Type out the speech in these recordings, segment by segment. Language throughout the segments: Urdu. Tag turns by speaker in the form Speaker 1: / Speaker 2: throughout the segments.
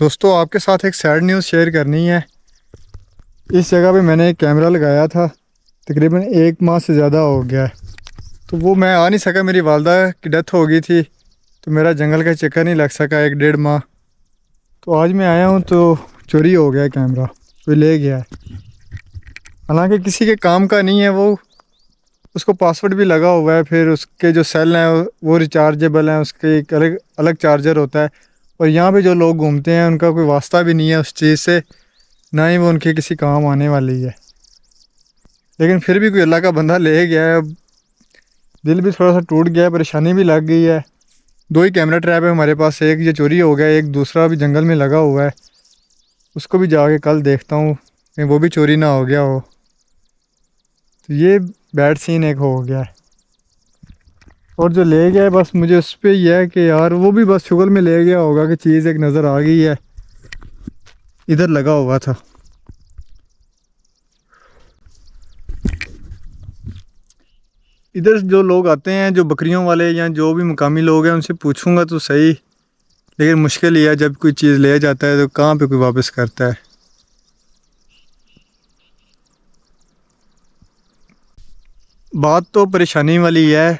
Speaker 1: دوستو آپ کے ساتھ ایک سیڈ نیوز شیئر کرنی ہے۔ اس جگہ پہ میں نے ایک کیمرہ لگایا تھا، تقریباً 1 ماہ سے زیادہ ہو گیا ہے، تو وہ میں آ نہیں سکا، میری والدہ کی ڈیتھ ہو گئی تھی، تو میرا جنگل کا چکر نہیں لگ سکا 1 ڈیڑھ ماہ۔ تو آج میں آیا ہوں تو چوری ہو گیا کیمرہ، کوئی لے گیا ہے، حالانکہ کسی کے کام کا نہیں ہے، وہ اس کو پاسورڈ بھی لگا ہوا ہے، پھر اس کے جو سیل ہیں وہ ریچارجیبل ہیں، اس کے ایک الگ چارجر ہوتا ہے، اور یہاں پہ جو لوگ گھومتے ہیں ان کا کوئی واسطہ بھی نہیں ہے اس چیز سے، نہ ہی وہ ان کے کسی کام آنے والی ہے، لیکن پھر بھی کوئی اللہ کا بندہ لے گیا ہے۔ اب دل بھی تھوڑا سا ٹوٹ گیا ہے، پریشانی بھی لگ گئی ہے۔ 2 ہی کیمرہ ٹریپ ہے ہمارے پاس، ایک یہ چوری ہو گیا، ایک دوسرا بھی جنگل میں لگا ہوا ہے، اس کو بھی جا کے کل دیکھتا ہوں کہ وہ بھی چوری نہ ہو گیا ہو۔ تو یہ بیڈ سین ایک ہو گیا ہے، اور جو لے گیا ہے بس مجھے اس پہ یہ ہے کہ یار وہ بھی بس شغل میں لے گیا ہوگا کہ چیز ایک نظر آ گئی ہے، ادھر لگا ہوا تھا۔ ادھر جو لوگ آتے ہیں، جو بکریوں والے یا جو بھی مقامی لوگ ہیں، ان سے پوچھوں گا تو صحیح، لیکن مشکل ہی ہے، جب کوئی چیز لے جاتا ہے تو کہاں پہ کوئی واپس کرتا ہے۔ بات تو پریشانی والی ہے،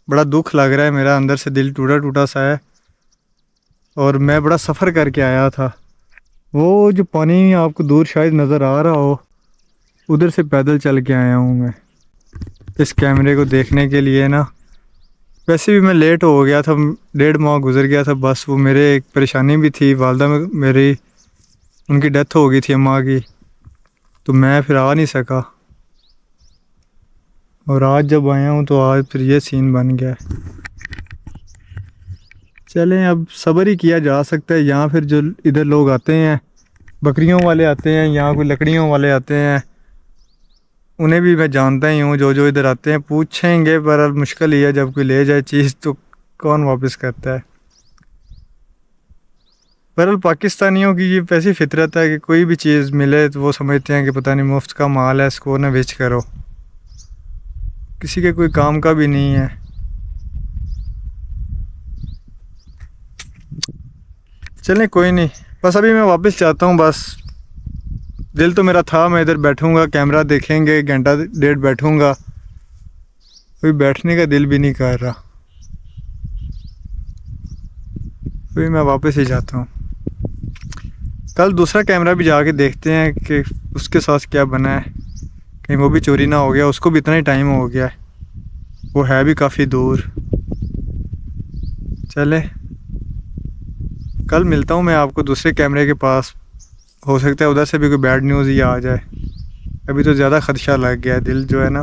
Speaker 1: بڑا دکھ لگ رہا ہے، میرا اندر سے دل ٹوٹا ٹوٹا سا ہے، اور میں بڑا سفر کر کے آیا تھا۔ وہ جو پانی آپ کو دور شاید نظر آ رہا ہو، ادھر سے پیدل چل کے آیا ہوں میں اس کیمرے کو دیکھنے کے لیے نا۔ ویسے بھی میں لیٹ ہو گیا تھا، 1.5 ماہ گزر گیا تھا، بس وہ میرے ایک پریشانی بھی تھی، والدہ میں میری ان کی ڈیتھ ہو گئی تھی اماں کی، تو میں پھر آ نہیں سکا، اور آج جب آیا ہوں تو آج پھر یہ سین بن گیا۔ چلیں اب صبر ہی کیا جا سکتا ہے، یہاں پھر جو ادھر لوگ آتے ہیں، بکریوں والے آتے ہیں، یہاں کوئی لکڑیوں والے آتے ہیں، انہیں بھی میں جانتا ہی ہوں، جو ادھر آتے ہیں پوچھیں گے، پر مشکل ہی ہے، جب کوئی لے جائے چیز تو کون واپس کرتا ہے۔ بہرحال پاکستانیوں کی یہ ایسی فطرت ہے کہ کوئی بھی چیز ملے تو وہ سمجھتے ہیں کہ پتہ نہیں مفت کا مال ہے، اس کو نہ ویچ کرو، کسی کے کوئی کام کا بھی نہیں ہے۔ چلیں کوئی نہیں، بس ابھی میں واپس جاتا ہوں، بس دل تو میرا تھا میں ادھر بیٹھوں گا، کیمرہ دیکھیں گے، 1.5 گھنٹہ بیٹھوں گا، کوئی بیٹھنے کا دل بھی نہیں کر رہا، ابھی میں واپس ہی جاتا ہوں۔ کل دوسرا کیمرہ بھی جا کے دیکھتے ہیں کہ اس کے ساتھ کیا بنا ہے، کہیں وہ بھی چوری نہ ہو گیا، اس کو بھی اتنا ہی ٹائم ہو گیا ہے، وہ ہے بھی کافی دور۔ چلے کل ملتا ہوں میں آپ کو دوسرے کیمرے کے پاس، ہو سکتا ہے ادھر سے بھی کوئی بیڈ نیوز ہی آ جائے، ابھی تو زیادہ خدشہ لگ گیا ہے، دل جو ہے نا